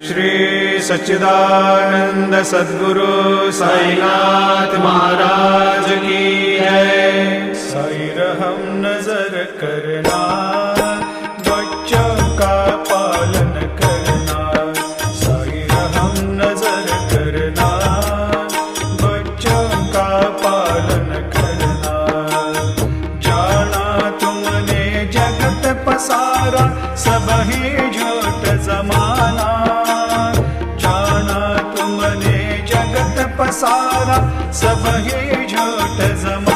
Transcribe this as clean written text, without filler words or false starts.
श्री सच्चिदानंद सद्गुरु साईनाथ महाराज की है। साई रहम नजर करना, बच्चों का पालन करना। साई रहम नजर करना, बच्चों का पालन करना। जाना तुमने जगत पसारा, सब ही झूठ जमाना। पसारा सब ही झूठ जमा।